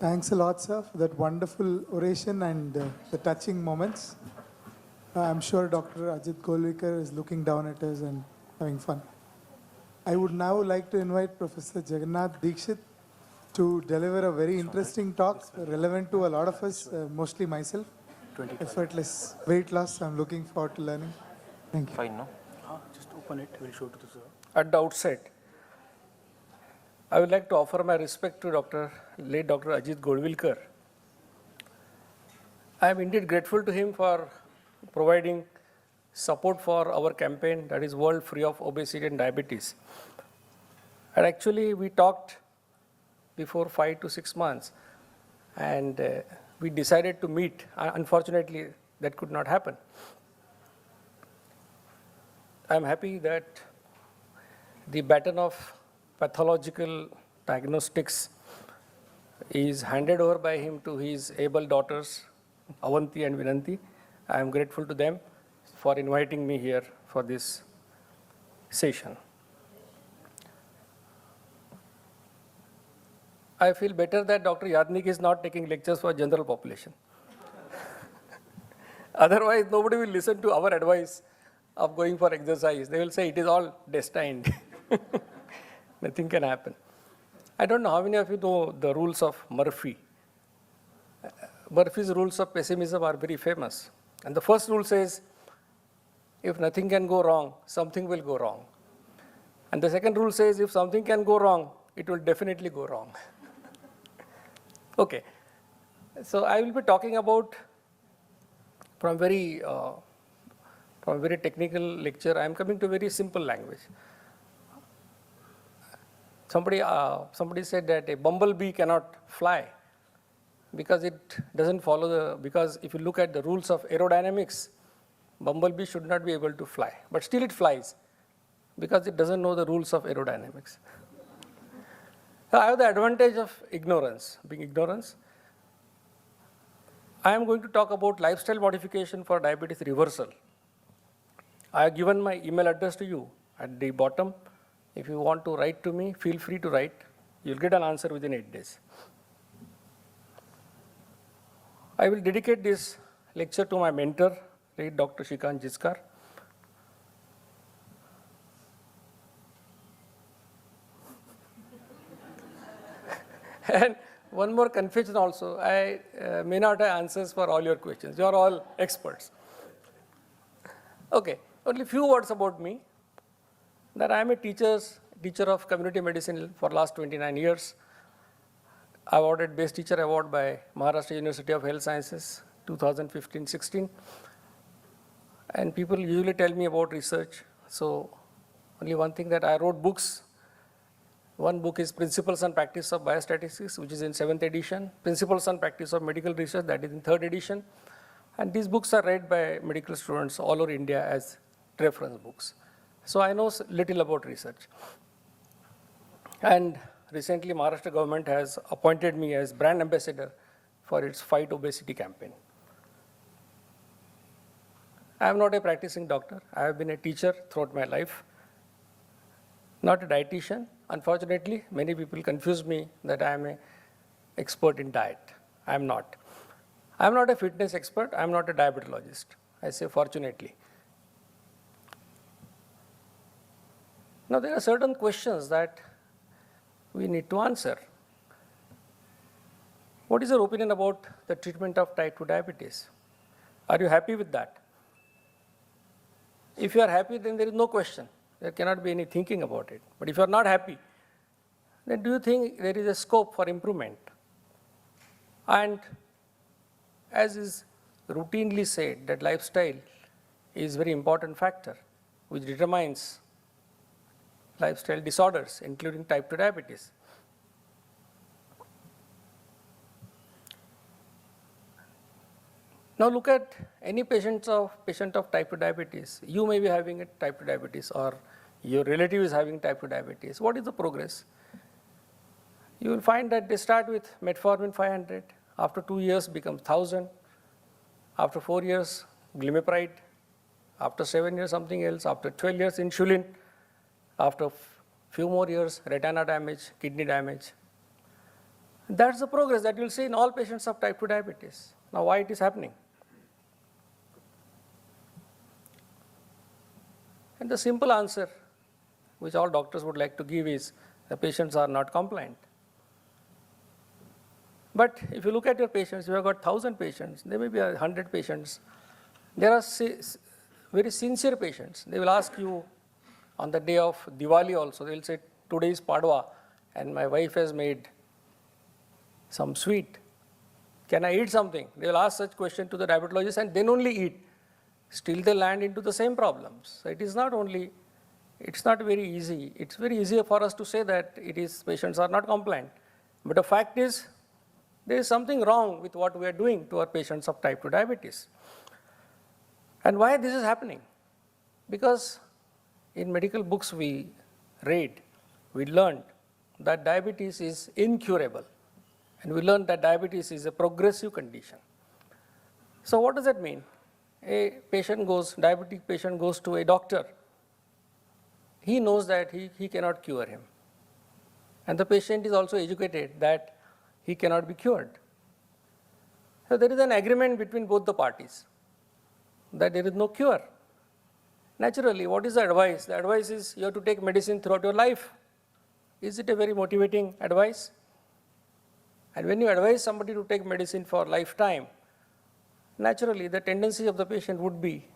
Thanks a lot, sir, for that wonderful oration and the touching moments. I'm sure Dr. Ajit Golwikar is looking down at us and having fun. I would now like to invite Professor Jagannath Dikshit to deliver a very interesting talk relevant to a lot of us, mostly myself. Effortless weight loss. I'm looking forward to learning. Thank you. Fine, no? Just open it, we'll show to the sir. At the outset, I would like to offer my respect to late Dr. Ajit Golwikar. I am indeed grateful to him for providing support for our campaign, that is World Free of Obesity and Diabetes. And actually, we talked before 5 to 6 months, and we decided to meet. Unfortunately, that could not happen. I am happy that the baton of pathological diagnostics is handed over by him to his able daughters, Avanti and Vinanti. I am grateful to them for inviting me here for this session. I feel better that Dr. Yadnik is not taking lectures for general population. Otherwise, nobody will listen to our advice of going for exercise. They will say it is all destined. Nothing can happen. I don't know how many of you know the rules of Murphy. Murphy's rules of pessimism are very famous. And the first rule says, if nothing can go wrong, something will go wrong. And the second rule says, if something can go wrong, it will definitely go wrong. Okay. So I will be talking about, from a very technical lecture, I am coming to very simple language. Somebody said that a bumblebee cannot fly because it doesn't follow because if you look at the rules of aerodynamics, bumblebee should not be able to fly. But still it flies because it doesn't know the rules of aerodynamics. So I have the advantage of ignorance, being ignorance. I am going to talk about lifestyle modification for diabetes reversal. I have given my email address to you at the bottom. If you want to write to me, feel free to write. You'll get an answer within 8 days. I will dedicate this lecture to my mentor, late Dr. Shrikant Jiskar. And one more confession also, I may not have answers for all your questions. You are all experts. Okay, only few words about me. That I am a teacher of community medicine for last 29 years. Awarded Best Teacher Award by Maharashtra University of Health Sciences, 2015-16. And people usually tell me about research. So only one thing that I wrote books. One book is Principles and Practice of Biostatistics, which is in 7th edition. Principles and Practice of Medical Research, that is in 3rd edition. And these books are read by medical students all over India as reference books. So I know little about research. And recently Maharashtra government has appointed me as brand ambassador for its Fight Obesity campaign. I am not a practicing doctor. I have been a teacher throughout my life. Not a dietitian. Unfortunately, many people confuse me that I am an expert in diet. I am not. I am not a fitness expert. I am not a diabetologist. I say fortunately. Now there are certain questions that we need to answer. What is your opinion about the treatment of type 2 diabetes? Are you happy with that? If you are happy, then there is no question. There cannot be any thinking about it. But if you are not happy, then do you think there is a scope for improvement? And as is routinely said, that lifestyle is a very important factor which determines lifestyle disorders, including type 2 diabetes. Now look at any patient of type 2 diabetes. You may be having a type 2 diabetes or your relative is having type 2 diabetes. What is the progress? You will find that they start with metformin 500. After 2 years becomes 1000. After 4 years, glimepiride. After 7 years, something else. After 12 years, insulin. After few more years, retina damage, kidney damage. That's the progress that you'll see in all patients of type 2 diabetes. Now, why it is happening? And the simple answer, which all doctors would like to give, is the patients are not compliant. But if you look at your patients, you have got 1,000 patients, there may be 100 patients. There are very sincere patients. They will ask you on the day of Diwali also, they will say, today is Padwa and my wife has made some sweet. Can I eat something? They will ask such question to the diabetologist and then only eat. Still they land into the same problems. So it is not only, it's not very easy. It's very easy for us to say that patients are not compliant. But the fact is, there is something wrong with what we are doing to our patients of type 2 diabetes. And why this is happening? Because in medical books we read, we learned that diabetes is incurable. And we learned that diabetes is a progressive condition. So what does that mean? Diabetic patient goes to a doctor. He knows that he cannot cure him. And the patient is also educated that he cannot be cured. So there is an agreement between both the parties that there is no cure. Naturally, what is the advice? The advice is you have to take medicine throughout your life. Is it a very motivating advice? And when you advise somebody to take medicine for lifetime, naturally the tendency of the patient would be,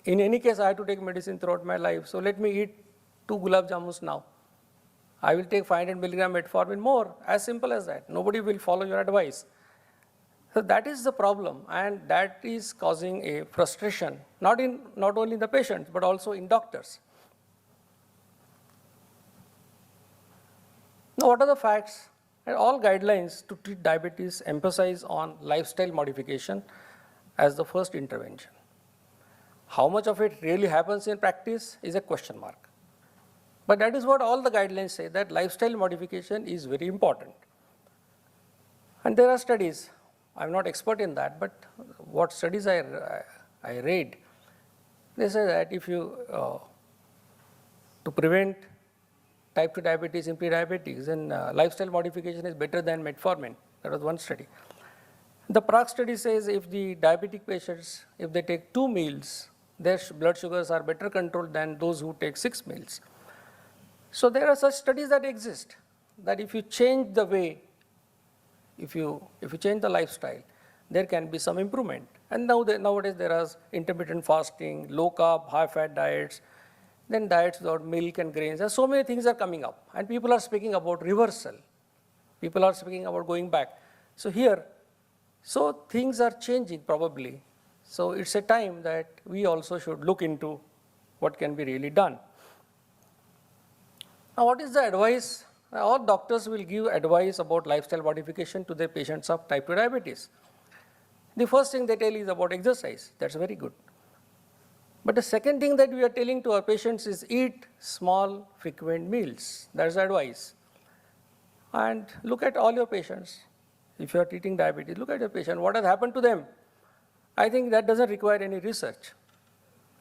in any case I have to take medicine throughout my life, so let me eat 2 gulab jamuns now. I will take 500 milligram metformin more, as simple as that. Nobody will follow your advice. So that is the problem, and that is causing a frustration, not only in the patients, but also in doctors. Now, what are the facts? All guidelines to treat diabetes emphasize on lifestyle modification as the first intervention. How much of it really happens in practice is a question mark. But that is what all the guidelines say, that lifestyle modification is very important. And there are studies, I'm not expert in that, but what studies I read, they say that if you, to prevent type 2 diabetes in pre-diabetics, then lifestyle modification is better than metformin. That was one study. The Prague study says if the diabetic patients, if they take 2 meals, their blood sugars are better controlled than those who take 6 meals. So there are such studies that exist, that if you change the way, if you change the lifestyle, there can be some improvement. And nowadays there is intermittent fasting, low carb, high fat diets, then diets without milk and grains. And so many things are coming up. And people are speaking about reversal. People are speaking about going back. So things are changing probably. So it's a time that we also should look into what can be really done. Now, what is the advice? All doctors will give advice about lifestyle modification to their patients of type 2 diabetes. The first thing they tell is about exercise. That's very good. But the second thing that we are telling to our patients is eat small, frequent meals. That's the advice. And look at all your patients. If you are treating diabetes, look at your patient. What has happened to them? I think that doesn't require any research.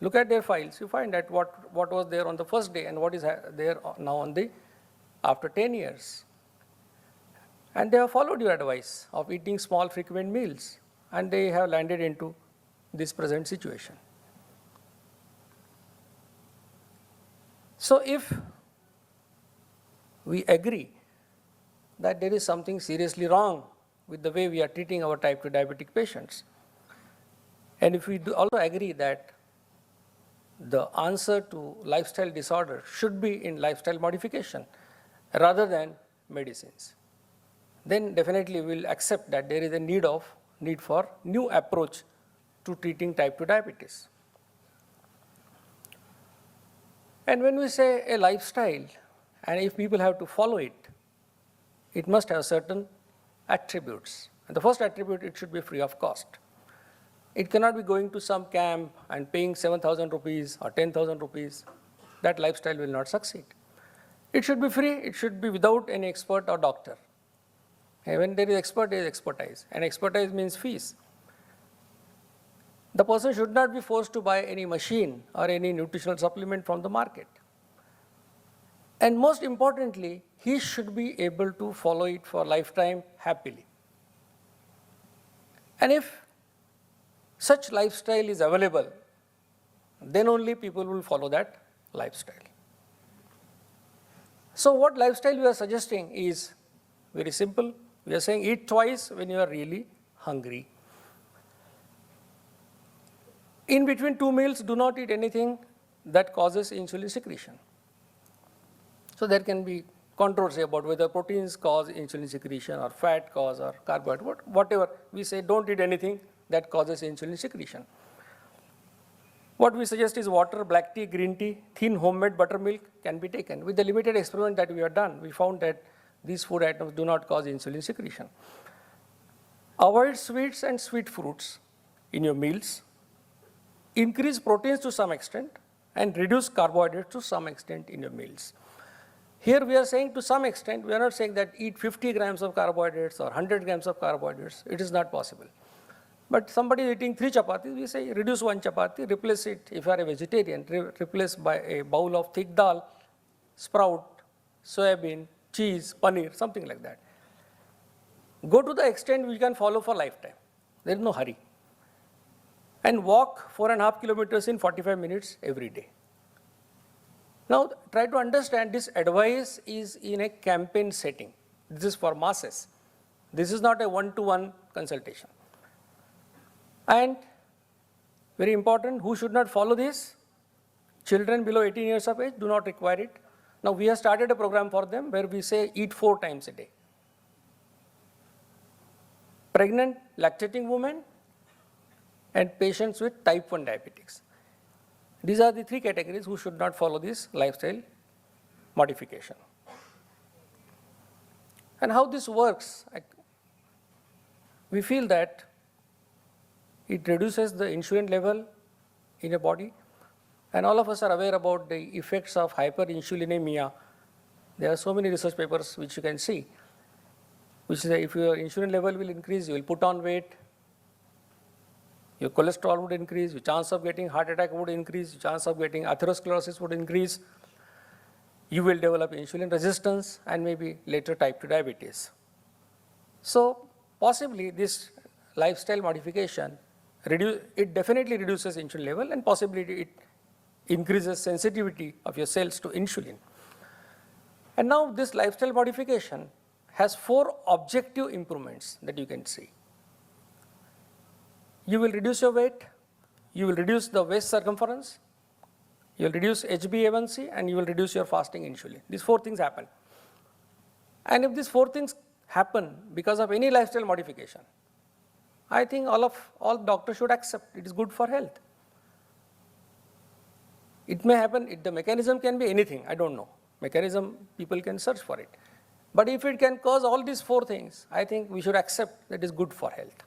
Look at their files. You find that what was there on the first day and what is there now after 10 years. And they have followed your advice of eating small, frequent meals. And they have landed into this present situation. So if we agree that there is something seriously wrong with the way we are treating our type 2 diabetic patients, and if we also agree that the answer to lifestyle disorder should be in lifestyle modification rather than medicines, then definitely we will accept that there is a need for new approach to treating type 2 diabetes. And when we say a lifestyle, and if people have to follow it, it must have certain attributes. And the first attribute, it should be free of cost. It cannot be going to some camp and paying 7,000 rupees or 10,000 rupees. That lifestyle will not succeed. It should be free. It should be without any expert or doctor. And when there is expert, there is expertise. And expertise means fees. The person should not be forced to buy any machine or any nutritional supplement from the market. And most importantly, he should be able to follow it for lifetime happily. And if such lifestyle is available, then only people will follow that lifestyle. So what lifestyle we are suggesting is very simple. We are saying eat twice when you are really hungry. In between 2 meals, do not eat anything that causes insulin secretion. So there can be controversy about whether proteins cause insulin secretion or fat cause or carbohydrate, whatever. We say don't eat anything that causes insulin secretion. What we suggest is water, black tea, green tea, thin homemade buttermilk can be taken. With the limited experiment that we have done, we found that these food items do not cause insulin secretion. Avoid sweets and sweet fruits in your meals. Increase proteins to some extent and reduce carbohydrates to some extent in your meals. Here we are saying to some extent, we are not saying that eat 50 grams of carbohydrates or 100 grams of carbohydrates. It is not possible. But somebody eating 3 chapatis, we say reduce 1 chapati, replace it, if you are a vegetarian, replace by a bowl of thick dal, sprout, soybean, cheese, paneer, something like that. Go to the extent we can follow for lifetime. There is no hurry. And walk 4.5 kilometers in 45 minutes every day. Now try to understand this advice is in a campaign setting. This is for masses. This is not a one-to-one consultation. And very important, who should not follow this? Children below 18 years of age do not require it. Now we have started a program for them where we say eat 4 times a day. Pregnant, lactating women, and patients with type 1 diabetics. These are the 3 categories who should not follow this lifestyle modification. And how this works, we feel that it reduces the insulin level in your body, and all of us are aware about the effects of hyperinsulinemia. There are so many research papers which you can see, which say if your insulin level will increase, you will put on weight, your cholesterol would increase, your chance of getting heart attack would increase, your chance of getting atherosclerosis would increase, you will develop insulin resistance and maybe later type 2 diabetes. So possibly this lifestyle modification, it definitely reduces insulin level and possibly it increases sensitivity of your cells to insulin. And now this lifestyle modification has 4 objective improvements that you can see. You will reduce your weight, you will reduce the waist circumference, you will reduce HbA1c, and you will reduce your fasting insulin. These 4 things happen. And if these 4 things happen because of any lifestyle modification, I think all doctors should accept it is good for health. It may happen, the mechanism can be anything, I don't know. Mechanism, people can search for it. But if it can cause all these 4 things, I think we should accept that it is good for health.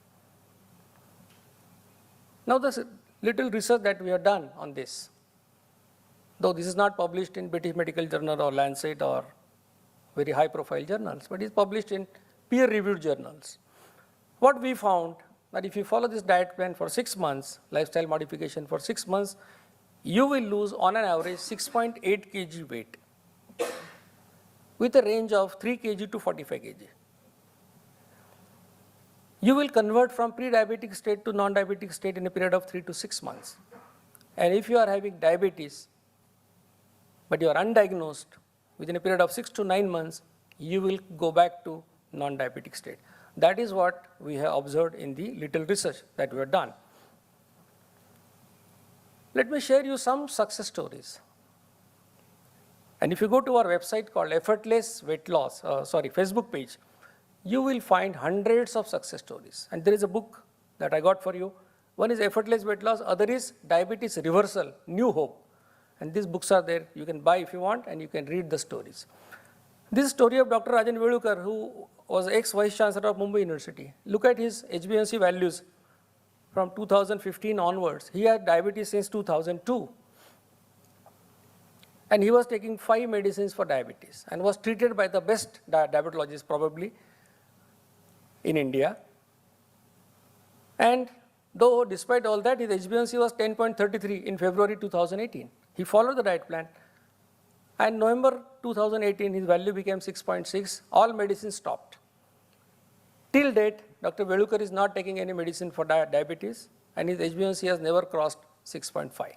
Now this little research that we have done on this, though this is not published in British Medical Journal or Lancet or very high profile journals, but it is published in peer reviewed journals. What we found that if you follow this diet plan for 6 months, lifestyle modification for 6 months, you will lose on an average 6.8 kg weight with a range of 3 kg to 45 kg. You will convert from pre-diabetic state to non-diabetic state in a period of 3 to 6 months. And if you are having diabetes, but you are undiagnosed, within a period of 6 to 9 months, you will go back to non-diabetic state. That is what we have observed in the little research that we have done. Let me share you some success stories. And if you go to our website called Effortless Weight Loss, Facebook page, you will find hundreds of success stories. And there is a book that I got for you. One is Effortless Weight Loss, other is Diabetes Reversal, New Hope. And these books are there, you can buy if you want, and you can read the stories. This is story of Dr. Rajan Velukar, who was ex-Vice Chancellor of Mumbai University. Look at his HbA1c values from 2015 onwards. He had diabetes since 2002. And he was taking 5 medicines for diabetes and was treated by the best diabetologists probably in India. And though despite all that, his HbA1c was 10.33 in February 2018. He followed the diet plan And November 2018, his value became 6.6. All medicines stopped. Till date, Dr. Velukar is not taking any medicine for diabetes, and his HbA1c has never crossed 6.5.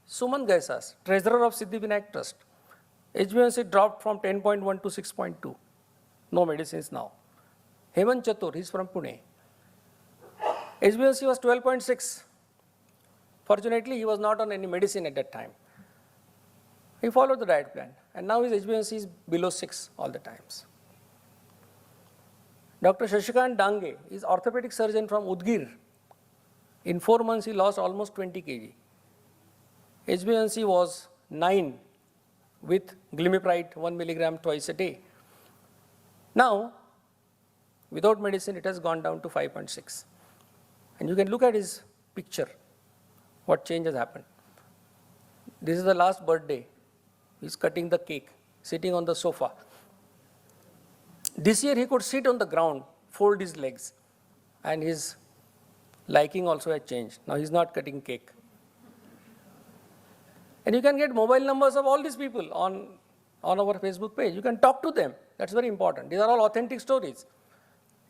Suman Gaisas, treasurer of Siddhivinayak Trust, HbA1c dropped from 10.1 to 6.2. No medicines now. Hemant Chatur, he's from Pune. HbA1c was 12.6. Fortunately, he was not on any medicine at that time. He followed the diet plan, and now his HbA1c is below 6 all the times. Dr. Shashikant Dange is orthopedic surgeon from Udgir. In 4 months, he lost almost 20 kg. HbA1c was 9 with glimepiride 1 milligram twice a day. Now, without medicine, it has gone down to 5.6. And you can look at his picture, what change has happened. This is the last birthday. He's cutting the cake, sitting on the sofa. This year he could sit on the ground, fold his legs, and his liking also had changed. Now he's not cutting cake. And you can get mobile numbers of all these people on our Facebook page. You can talk to them. That's very important. These are all authentic stories.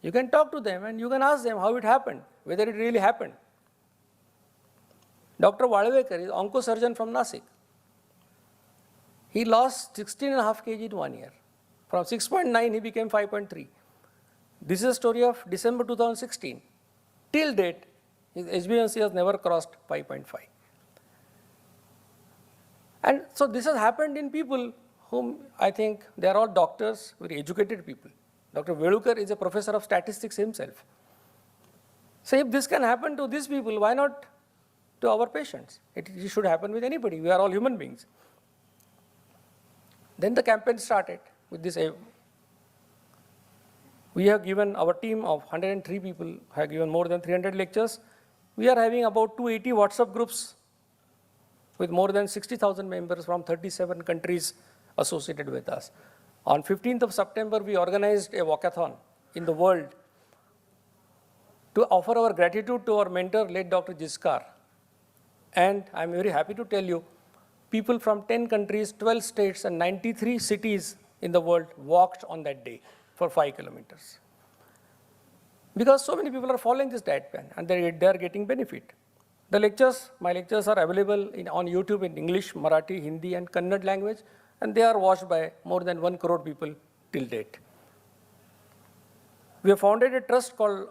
You can talk to them and you can ask them how it happened, whether it really happened. Dr. Walvekar is oncosurgeon from Nasik. He lost 16.5 kg in 1 year. From 6.9, he became 5.3. This is a story of December 2016. Till date, his HbA1c has never crossed 5.5. And so this has happened in people whom I think they are all doctors, very educated people. Dr. Velukar is a professor of statistics himself. So if this can happen to these people, why not to our patients? It should happen with anybody. We are all human beings. Then the campaign started with this. We have given, our team of 103 people have given more than 300 lectures. We are having about 280 WhatsApp groups with more than 60,000 members from 37 countries associated with us. On 15th of September, we organized a walkathon in the world to offer our gratitude to our mentor, late Dr. Jiskar. And I'm very happy to tell you, people from 10 countries, 12 states, and 93 cities in the world walked on that day for 5 kilometers. Because so many people are following this diet plan and they are getting benefit. The lectures, my lectures are available on YouTube in English, Marathi, Hindi, and Kannada language, and they are watched by more than 1 crore people till date. We have founded a trust called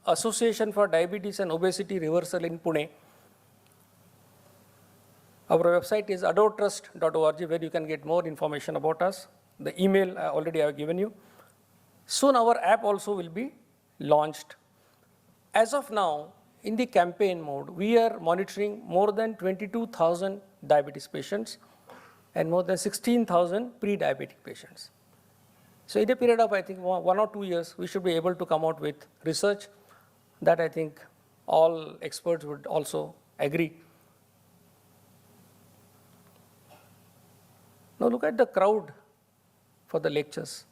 Association for Diabetes and Obesity Reversal in Pune. Our website is adortrust.org, where you can get more information about us. The email I already have given you. Soon our app also will be launched. As of now, in the campaign mode, we are monitoring more than 22,000 diabetes patients and more than 16,000 pre-diabetic patients. So in a period of, I think, 1 or 2 years, we should be able to come out with research that I think all experts would also agree. Now look at the crowd for the lectures.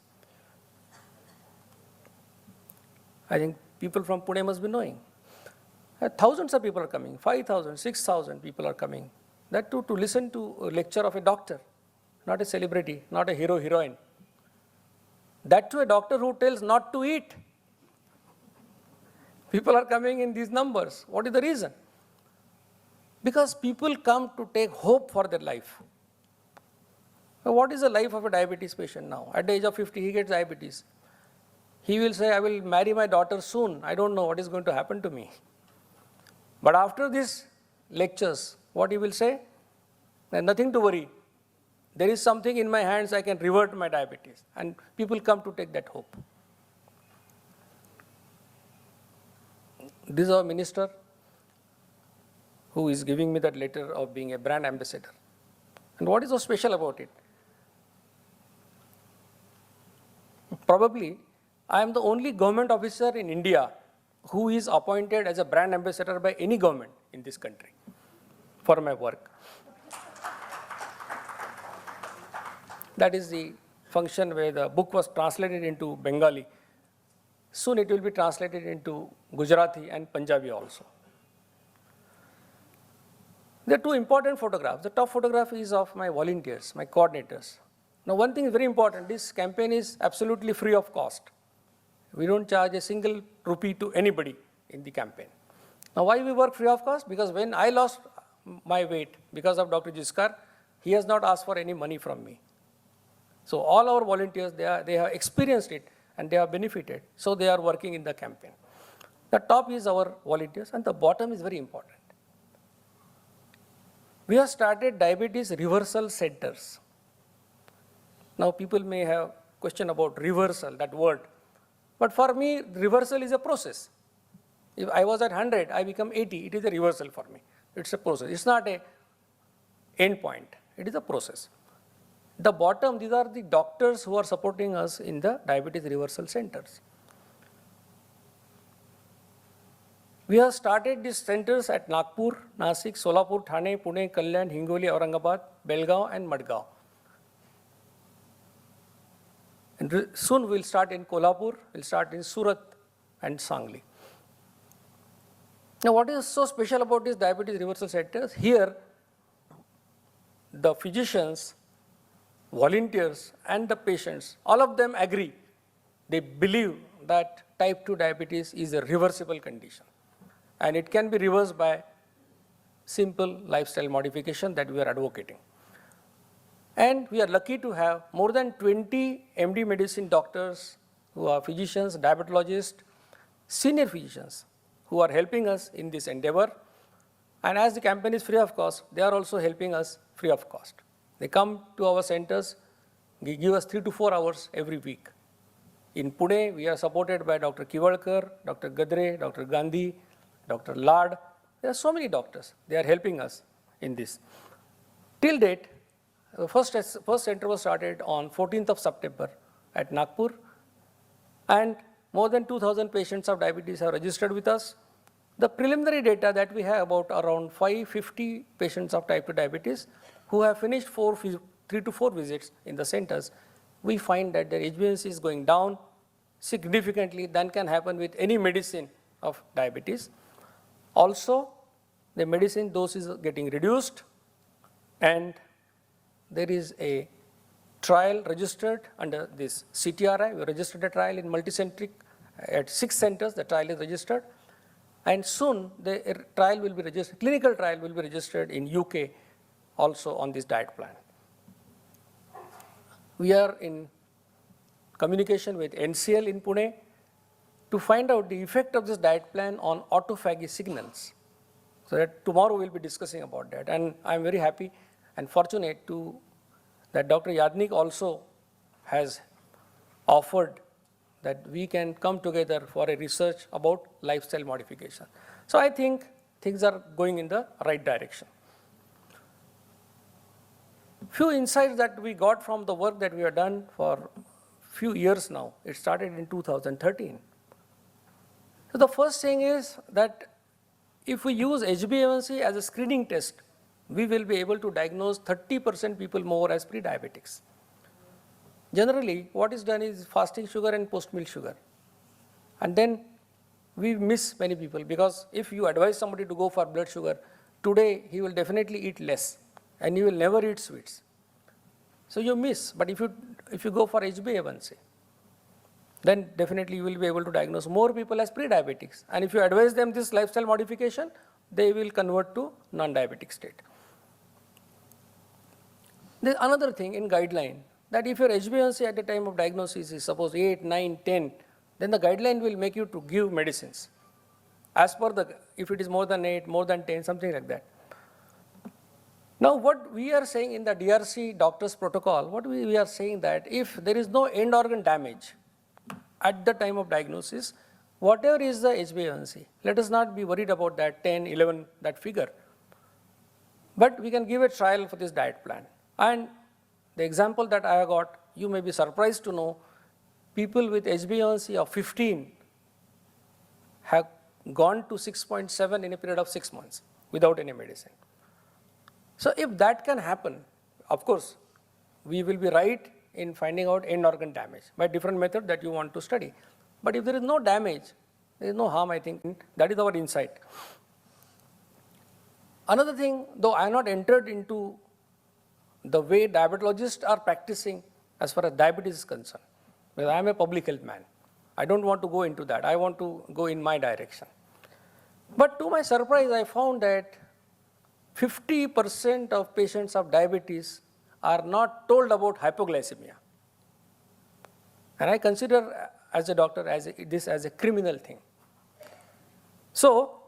I think people from Pune must be knowing. Thousands of people are coming, 5,000, 6,000 people are coming. That too to listen to a lecture of a doctor, not a celebrity, not a hero, heroine. That too a doctor who tells not to eat. People are coming in these numbers. What is the reason? Because people come to take hope for their life. Now, what is the life of a diabetes patient now? At the age of 50, he gets diabetes. He will say, I will marry my daughter soon. I don't know what is going to happen to me. But after these lectures, what he will say? Nothing to worry. There is something in my hands, I can revert my diabetes. And people come to take that hope. This is our minister who is giving me that letter of being a brand ambassador. And what is so special about it? Probably, I am the only government officer in India who is appointed as a brand ambassador by any government in this country for my work. That is the function where the book was translated into Bengali. Soon it will be translated into Gujarati and Punjabi also. There are two important photographs. The top photograph is of my volunteers, my coordinators. Now, one thing is very important. This campaign is absolutely free of cost. We don't charge a single rupee to anybody in the campaign. Now, why we work free of cost? Because when I lost my weight because of Dr. Jiskar, he has not asked for any money from me. So all our volunteers, they have experienced it and they have benefited. So they are working in the campaign. The top is our volunteers and the bottom is very important. We have started diabetes reversal centers. Now people may have question about reversal, that word. But for me, reversal is a process. If I was at 100, I become 80, it is a reversal for me. It's a process. It's not a end point. It is a process. The bottom, these are the doctors who are supporting us in the diabetes reversal centers. We have started these centers at Nagpur, Nasik, Solapur, Thane, Pune, Kalyan, Hingoli, Aurangabad, Belgaum and Madgaon. And soon we'll start in Kolhapur, we'll start in Surat and Sangli. Now what is so special about these diabetes reversal centers? Here, the physicians, volunteers and the patients, all of them agree. They believe that type 2 diabetes is a reversible condition. And it can be reversed by simple lifestyle modification that we are advocating. And we are lucky to have more than 20 MD medicine doctors who are physicians, diabetologists, senior physicians who are helping us in this endeavor. And as the campaign is free of cost, they are also helping us free of cost. They come to our centers, they give us 3 to 4 hours every week. In Pune, we are supported by Dr. Kivalkar, Dr. Gadre, Dr. Gandhi, Dr. Lad. There are so many doctors. They are helping us in this. Till date, the first center was started on 14th of September at Nagpur, and more than 2,000 patients of diabetes have registered with us. The preliminary data that we have about around 550 patients of type 2 diabetes who have finished 3 to 4 visits in the centers, we find that their HbA1c is going down significantly than can happen with any medicine of diabetes. Also, the medicine dose is getting reduced, and there is a trial registered under this CTRI. We registered a trial in multicentric at 6 centers. The trial is registered, and soon the trial will be registered. Clinical trial will be registered in UK also on this diet plan. We are in communication with NCL in Pune to find out the effect of this diet plan on autophagy signals. So that tomorrow we'll be discussing about that. And I'm very happy and fortunate that Dr. Yadnik also has offered that we can come together for a research about lifestyle modification. So I think things are going in the right direction. Few insights that we got from the work that we have done for few years now. It started in 2013. So the first thing is that if we use HbA1c as a screening test, we will be able to diagnose 30% people more as pre-diabetics. Generally, what is done is fasting sugar and post-meal sugar. And then we miss many people, because if you advise somebody to go for blood sugar, today he will definitely eat less and he will never eat sweets. So you miss, but if you go for HbA1c, then definitely you will be able to diagnose more people as pre-diabetics. And if you advise them this lifestyle modification, they will convert to non-diabetic state. There's another thing in guideline, that if your HbA1c at the time of diagnosis is suppose 8, 9, 10, then the guideline will make you to give medicines. As per if it is more than 8, more than 10, something like that. Now what we are saying in the DRC doctor's protocol, what we are saying that if there is no end organ damage at the time of diagnosis, whatever is the HbA1c, let us not be worried about that 10, 11, that figure. But we can give a trial for this diet plan. And the example that I got, you may be surprised to know, people with HbA1c of 15 have gone to 6.7 in a period of 6 months without any medicine. So if that can happen, of course, we will be right in finding out end organ damage by different method that you want to study. But if there is no damage, there is no harm, I think. That is our insight. Another thing, though I have not entered into the way diabetologists are practicing as far as diabetes is concerned, because I am a public health man. I don't want to go into that. I want to go in my direction. But to my surprise, I found that 50% of patients of diabetes are not told about hypoglycemia. And I consider as a doctor this as a criminal thing. So,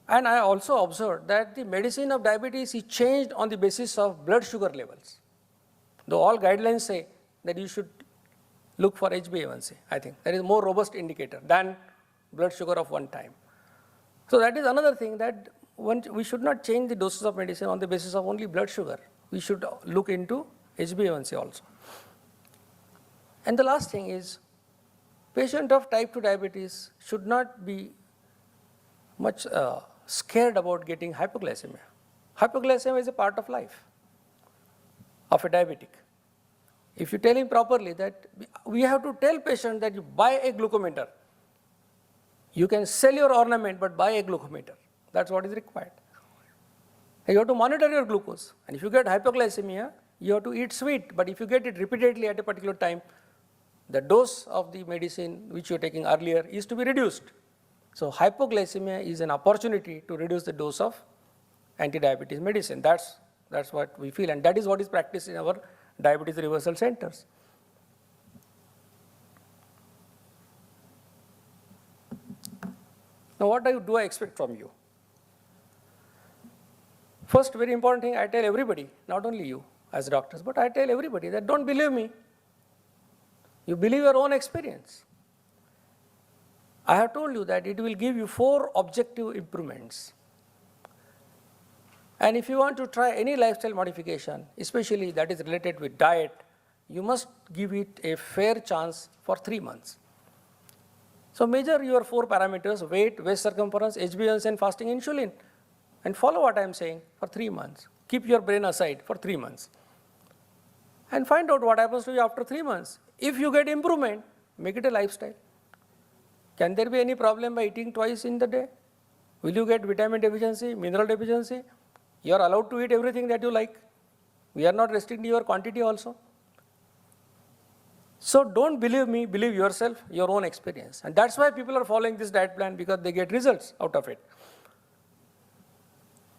and I also observed that the medicine of diabetes is changed on the basis of blood sugar levels. Though all guidelines say that you should look for HbA1c, I think that is a more robust indicator than blood sugar of one time. So that is another thing, that we should not change the doses of medicine on the basis of only blood sugar. We should look into HbA1c also. And the last thing is, patient of type 2 diabetes should not be much scared about getting hypoglycemia. Hypoglycemia is a part of life of a diabetic. If you tell him properly that we have to tell patient that you buy a glucometer. You can sell your ornament, but buy a glucometer. That's what is required. And you have to monitor your glucose. And if you get hypoglycemia, you have to eat sweet. But if you get it repeatedly at a particular time, the dose of the medicine which you are taking earlier is to be reduced. So hypoglycemia is an opportunity to reduce the dose of anti-diabetes medicine. That's what we feel, and that is what is practiced in our diabetes reversal centers. Now, what do I expect from you? First, very important thing, I tell everybody, not only you as doctors, but I tell everybody that don't believe me. You believe your own experience. I have told you that it will give you 4 objective improvements. And if you want to try any lifestyle modification, especially that is related with diet, you must give it a fair chance for 3 months. So measure your 4 parameters: weight, waist circumference, HbA1c, and fasting insulin, and follow what I am saying for 3 months. Keep your brain aside for 3 months. And find out what happens to you after 3 months. If you get improvement, make it a lifestyle. Can there be any problem by eating twice in the day? Will you get vitamin deficiency, mineral deficiency? You are allowed to eat everything that you like. We are not restricting your quantity also. So don't believe me, believe yourself, your own experience. And that's why people are following this diet plan, because they get results out of it.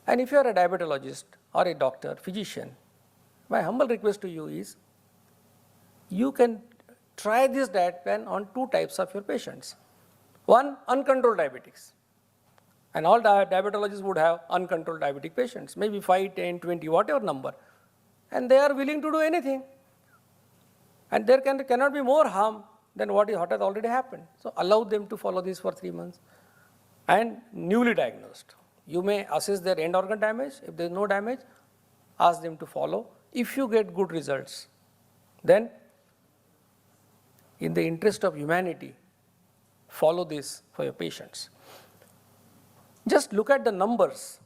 And if you are a diabetologist or a doctor, physician, my humble request to you is, you can try this diet plan on 2 types of your patients. One, uncontrolled diabetics. And all diabetologists would have uncontrolled diabetic patients, maybe 5, 10, 20, whatever number. And they are willing to do anything. And there cannot be more harm than what has already happened. So allow them to follow this for 3 months. And newly diagnosed, you may assess their end organ damage. If there is no damage, ask them to follow. If you get good results, then in the interest of humanity, follow this for your patients. Just look at the numbers.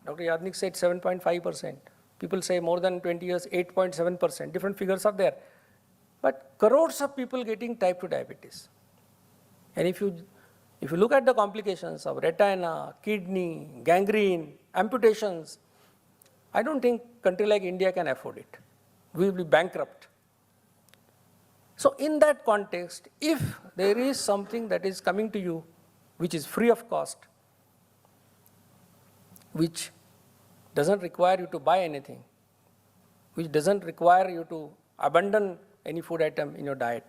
Dr. Yadnik said 7.5%. People say more than 20 years, 8.7%. Different figures are there. But crores of people getting type 2 diabetes. And if you look at the complications of retina, kidney, gangrene, amputations, I don't think a country like India can afford it. We will be bankrupt. So in that context, if there is something that is coming to you which is free of cost, which doesn't require you to buy anything, which doesn't require you to abandon any food item in your diet,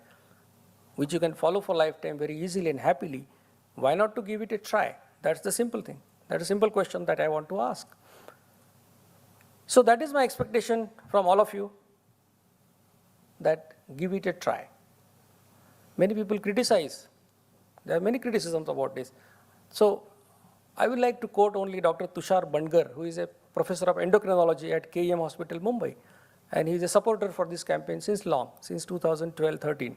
which you can follow for lifetime very easily and happily, why not to give it a try? That's the simple thing. That's a simple question that I want to ask. So that is my expectation from all of you, that give it a try. Many people criticize. There are many criticisms about this. So I would like to quote only Dr. Tushar Bandgar, who is a professor of endocrinology at KEM Hospital, Mumbai. And he is a supporter for this campaign since long, since 2012-13.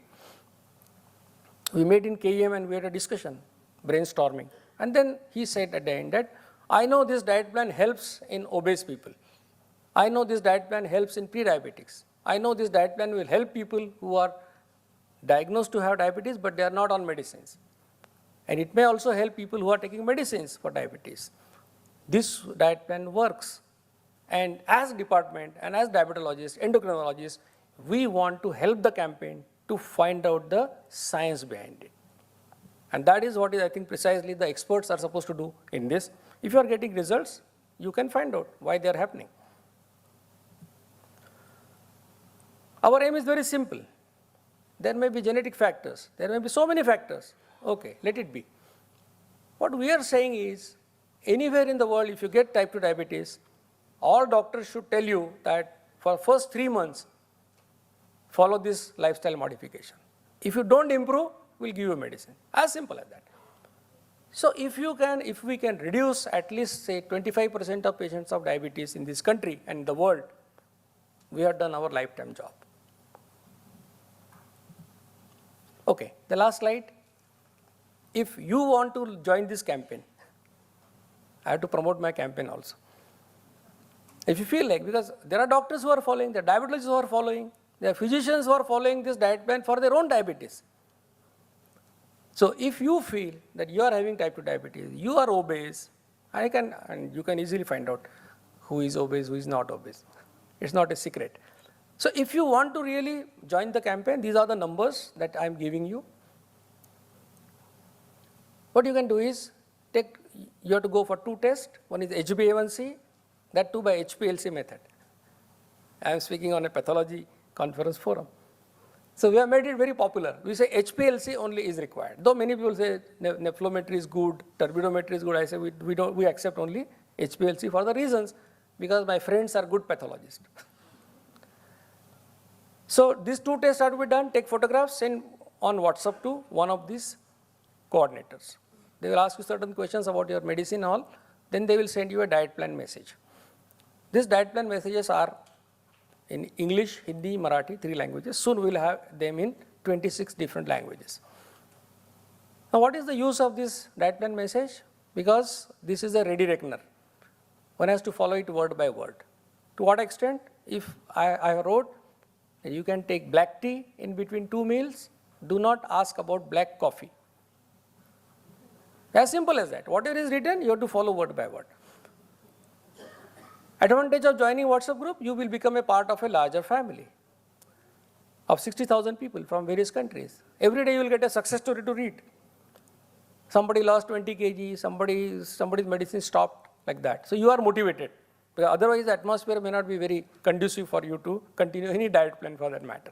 We met in KEM and we had a discussion, brainstorming. And then he said at the end that, I know this diet plan helps in obese people. I know this diet plan helps in pre-diabetics. I know this diet plan will help people who are diagnosed to have diabetes, but they are not on medicines. And it may also help people who are taking medicines for diabetes. this diet plan works. And as department and as diabetologists, endocrinologists, we want to help the campaign to find out the science behind it. And that is what is, I think, precisely the experts are supposed to do in this. If you are getting results, you can find out why they are happening. Our aim is very simple. There may be genetic factors. There may be so many factors. Okay, let it be. What we are saying is, anywhere in the world, if you get type 2 diabetes, all doctors should tell you that for first 3 months, follow this lifestyle modification. If you don't improve, we'll give you medicine. As simple as that. So if we can reduce at least say 25% of patients of diabetes in this country and in the world, we have done our lifetime job. Okay, the last slide. If you want to join this campaign, I have to promote my campaign also. If you feel like, because there are doctors who are following, there are diabetologists who are following, there are physicians who are following this diet plan for their own diabetes. So if you feel that you are having type 2 diabetes, you are obese, and you can easily find out who is obese, who is not obese. It's not a secret. So if you want to really join the campaign, these are the numbers that I'm giving you. What you can do is, you have to go for 2 tests. One is HbA1c, that too by HPLC method. I am speaking on a pathology conference forum. So we have made it very popular. We say HPLC only is required. Though many people say nephrometry is good, turbidometry is good, I say we accept only HPLC for the reasons, because my friends are good pathologists. So these 2 tests are to be done, take photographs, send on WhatsApp to one of these coordinators. They will ask you certain questions about your medicine and all, then they will send you a diet plan message. These diet plan messages are in English, Hindi, Marathi, 3 languages. Soon we will have them in 26 different languages. Now what is the use of this diet plan message? Because this is a ready reckoner. One has to follow it word by word. To what extent? If I wrote, you can take black tea in between 2 meals, do not ask about black coffee. As simple as that. Whatever is written, you have to follow word by word. Advantage of joining WhatsApp group, you will become a part of a larger family of 60,000 people from various countries. Every day you will get a success story to read. Somebody lost 20 kg, somebody's medicine stopped, like that. So you are motivated. Because otherwise the atmosphere may not be very conducive for you to continue any diet plan for that matter.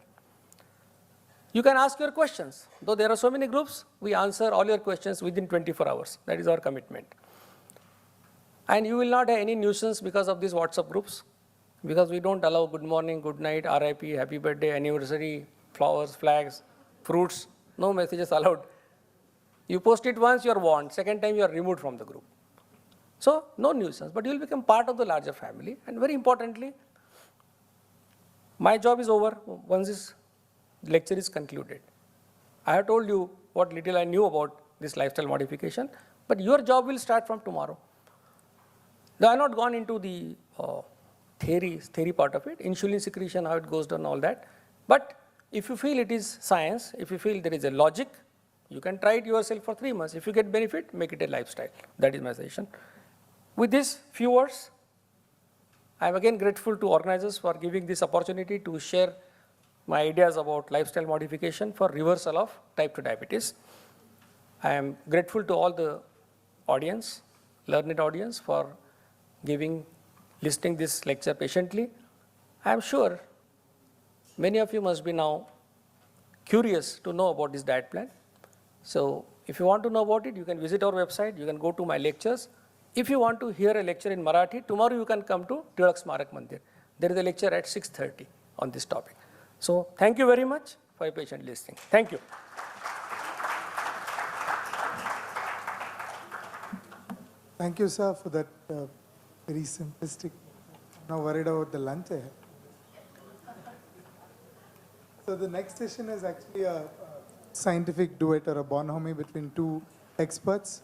You can ask your questions. Though there are so many groups, we answer all your questions within 24 hours. That is our commitment. And you will not have any nuisance because of these WhatsApp groups, because we don't allow good morning, good night, RIP, happy birthday, anniversary, flowers, flags, fruits, no messages allowed. You post it once, you are warned. Second time, you are removed from the group. So, no nuisance, but you will become part of the larger family. And very importantly, my job is over once this lecture is concluded. I have told you what little I knew about this lifestyle modification, but your job will start from tomorrow. Though I have not gone into the theory part of it, insulin secretion, how it goes down, all that. But if you feel it is science, if you feel there is a logic, you can try it yourself for 3 months. If you get benefit, make it a lifestyle. That is my suggestion. With these few words, I am again grateful to organizers for giving this opportunity to share my ideas about lifestyle modification for reversal of type 2 diabetes. I am grateful to all the audience, learned audience, for listening this lecture patiently. I am sure many of you must be now curious to know about this diet plan. So if you want to know about it, you can visit our website, you can go to my lectures. If you want to hear a lecture in Marathi, tomorrow you can come to Tilak Smarak Mandir. There is a lecture at 6:30 on this topic. So thank you very much for your patient listening. Thank you. Thank you, sir, for that very simplistic. I'm now worried about the lunch ahead. So the next session is actually a scientific duet or a bonhomie between 2 experts.